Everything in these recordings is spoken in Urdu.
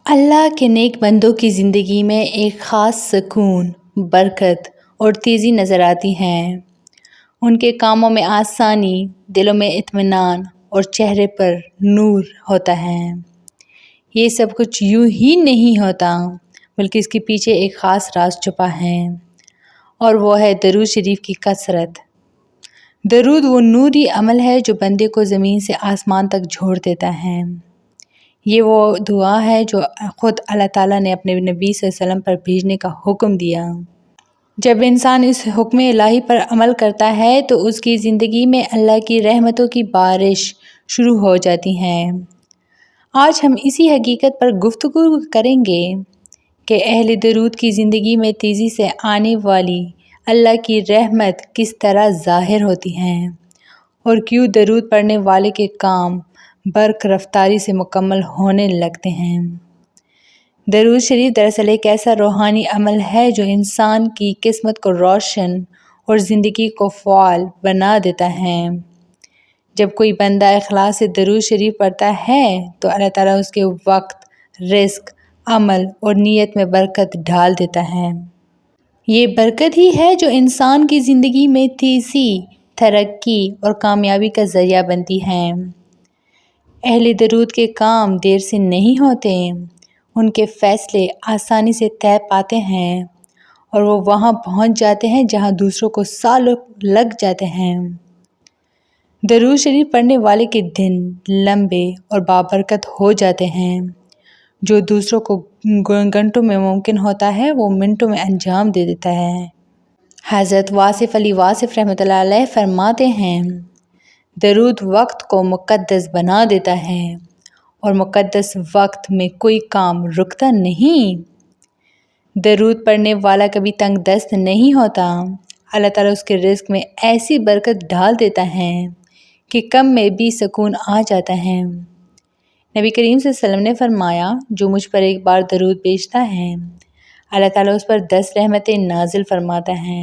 اللہ کے نیک بندوں کی زندگی میں ایک خاص سکون، برکت اور تیزی نظر آتی ہے۔ ان کے کاموں میں آسانی، دلوں میں اطمینان اور چہرے پر نور ہوتا ہے۔ یہ سب کچھ یوں ہی نہیں ہوتا، بلکہ اس کے پیچھے ایک خاص راز چھپا ہے، اور وہ ہے درود شریف کی کثرت۔ درود وہ نوری عمل ہے جو بندے کو زمین سے آسمان تک جوڑ دیتا ہے۔ یہ وہ دعا ہے جو خود اللہ تعالیٰ نے اپنے نبی صلی اللہ علیہ وسلم پر بھیجنے کا حکم دیا۔ جب انسان اس حکم الہی پر عمل کرتا ہے تو اس کی زندگی میں اللہ کی رحمتوں کی بارش شروع ہو جاتی ہے۔ آج ہم اسی حقیقت پر گفتگو کریں گے کہ اہل درود کی زندگی میں تیزی سے آنے والی اللہ کی رحمت کس طرح ظاہر ہوتی ہے، اور کیوں درود پڑھنے والے کے کام برق رفتاری سے مکمل ہونے لگتے ہیں۔ درود شریف دراصل ایک ایسا روحانی عمل ہے جو انسان کی قسمت کو روشن اور زندگی کو فعال بنا دیتا ہے۔ جب کوئی بندہ اخلاص سے درود شریف پڑھتا ہے تو اللہ تعالیٰ اس کے وقت، رزق، عمل اور نیت میں برکت ڈال دیتا ہے۔ یہ برکت ہی ہے جو انسان کی زندگی میں تیزی، ترقی اور کامیابی کا ذریعہ بنتی ہے۔ اہل درود کے کام دیر سے نہیں ہوتے، ان کے فیصلے آسانی سے طے پاتے ہیں، اور وہ وہاں پہنچ جاتے ہیں جہاں دوسروں کو سالوں لگ جاتے ہیں۔ درود شریف پڑھنے والے کے دن لمبے اور بابرکت ہو جاتے ہیں۔ جو دوسروں کو گھنٹوں میں ممکن ہوتا ہے وہ منٹوں میں انجام دے دیتا ہے۔ حضرت واصف علی واصف رحمۃ اللہ علیہ فرماتے ہیں، درود وقت کو مقدس بنا دیتا ہے، اور مقدس وقت میں کوئی کام رکتا نہیں۔ درود پڑھنے والا کبھی تنگ دست نہیں ہوتا۔ اللہ تعالیٰ اس کے رزق میں ایسی برکت ڈال دیتا ہے کہ کم میں بھی سکون آ جاتا ہے۔ نبی کریم صلی اللہ علیہ وسلم نے فرمایا، جو مجھ پر ایک بار درود بھیجتا ہے، اللہ تعالیٰ اس پر 10 رحمتیں نازل فرماتا ہے۔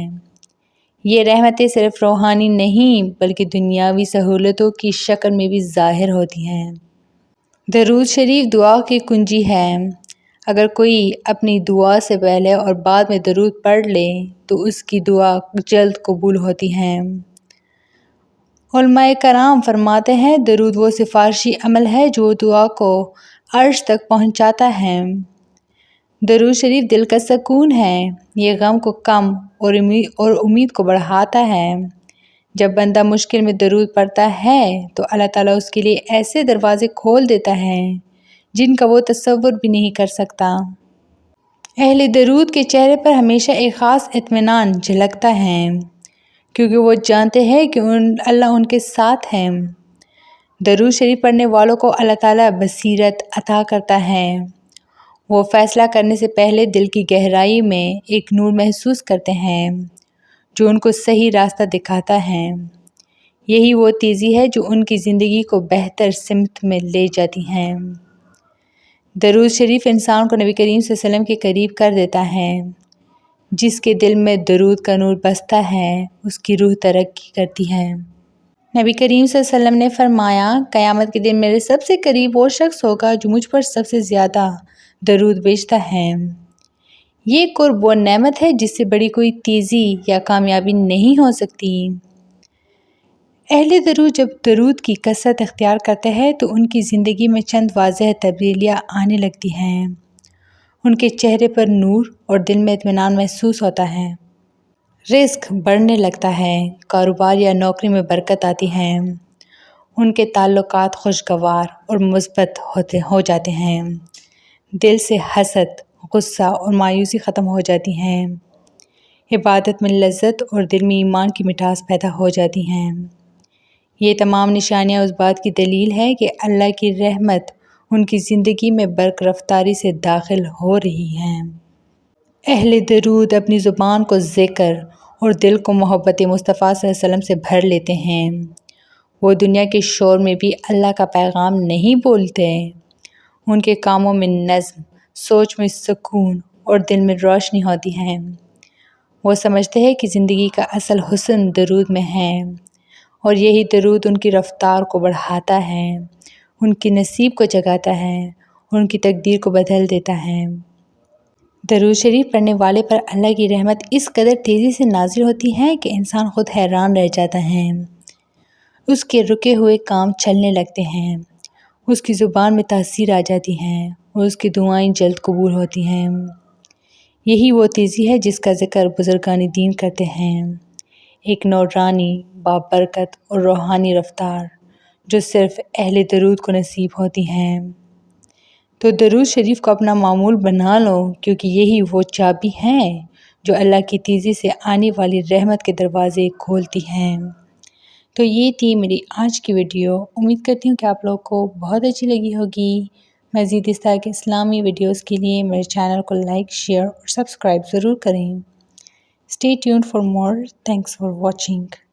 یہ رحمتیں صرف روحانی نہیں بلکہ دنیاوی سہولتوں کی شکل میں بھی ظاہر ہوتی ہیں۔ درود شریف دعا کی کنجی ہے۔ اگر کوئی اپنی دعا سے پہلے اور بعد میں درود پڑھ لے تو اس کی دعا جلد قبول ہوتی ہے۔ علماء کرام فرماتے ہیں، درود وہ سفارشی عمل ہے جو دعا کو عرش تک پہنچاتا ہے۔ درود شریف دل کا سکون ہے۔ یہ غم کو کم اور امید کو بڑھاتا ہے۔ جب بندہ مشکل میں درود پڑھتا ہے تو اللہ تعالیٰ اس کے لیے ایسے دروازے کھول دیتا ہے جن کا وہ تصور بھی نہیں کر سکتا۔ اہل درود کے چہرے پر ہمیشہ ایک خاص اطمینان جھلکتا ہے، کیونکہ وہ جانتے ہیں کہ اللہ ان کے ساتھ ہے۔ درود شریف پڑھنے والوں کو اللہ تعالیٰ بصیرت عطا کرتا ہے۔ وہ فیصلہ کرنے سے پہلے دل کی گہرائی میں ایک نور محسوس کرتے ہیں جو ان کو صحیح راستہ دکھاتا ہے۔ یہی وہ تیزی ہے جو ان کی زندگی کو بہتر سمت میں لے جاتی ہے۔ درود شریف انسان کو نبی کریم صلی اللہ علیہ وسلم کے قریب کر دیتا ہے۔ جس کے دل میں درود کا نور بستا ہے اس کی روح ترقی کرتی ہے۔ نبی کریم صلی اللہ علیہ وسلم نے فرمایا، قیامت کے دن میرے سب سے قریب وہ شخص ہوگا جو مجھ پر سب سے زیادہ درود بھیجتا ہے۔ یہ قرب وہ نعمت ہے جس سے بڑی کوئی تیزی یا کامیابی نہیں ہو سکتی۔ اہل درود جب درود کی کثرت اختیار کرتے ہیں تو ان کی زندگی میں چند واضح تبدیلیاں آنے لگتی ہیں۔ ان کے چہرے پر نور اور دل میں اطمینان محسوس ہوتا ہے۔ رزق بڑھنے لگتا ہے، کاروبار یا نوکری میں برکت آتی ہے۔ ان کے تعلقات خوشگوار اور مثبت ہو جاتے ہیں۔ دل سے حسد، غصہ اور مایوسی ختم ہو جاتی ہیں۔ عبادت میں لذت اور دل میں ایمان کی مٹھاس پیدا ہو جاتی ہیں۔ یہ تمام نشانیاں اس بات کی دلیل ہے کہ اللہ کی رحمت ان کی زندگی میں برق رفتاری سے داخل ہو رہی ہے۔ اہل درود اپنی زبان کو ذکر اور دل کو محبت مصطفیٰ صلی اللہ علیہ وسلم سے بھر لیتے ہیں۔ وہ دنیا کے شور میں بھی اللہ کا پیغام نہیں بولتے۔ ان کے کاموں میں نظم، سوچ میں سکون اور دل میں روشنی ہوتی ہے۔ وہ سمجھتے ہیں کہ زندگی کا اصل حسن درود میں ہے، اور یہی درود ان کی رفتار کو بڑھاتا ہے، ان کی نصیب کو جگاتا ہے اور ان کی تقدیر کو بدل دیتا ہے۔ درود شریف پڑھنے والے پر اللہ کی رحمت اس قدر تیزی سے نازل ہوتی ہے کہ انسان خود حیران رہ جاتا ہے۔ اس کے رکے ہوئے کام چلنے لگتے ہیں، اس کی زبان میں تاثیر آ جاتی ہے اور اس کی دعائیں جلد قبول ہوتی ہیں۔ یہی وہ تیزی ہے جس کا ذکر بزرگان دین کرتے ہیں، ایک نورانی، بابرکت اور روحانی رفتار جو صرف اہل درود کو نصیب ہوتی ہیں۔ تو درود شریف کو اپنا معمول بنا لو، کیونکہ یہی وہ چابی ہیں جو اللہ کی تیزی سے آنے والی رحمت کے دروازے کھولتی ہیں۔ تو یہ تھی میری آج کی ویڈیو۔ امید کرتی ہوں کہ آپ لوگوں کو بہت اچھی لگی ہوگی۔ مزید اس طرح کے اسلامی ویڈیوز کے لیے میرے چینل کو لائک، شیئر اور سبسکرائب ضرور کریں۔ Stay tuned for more. Thanks for watching.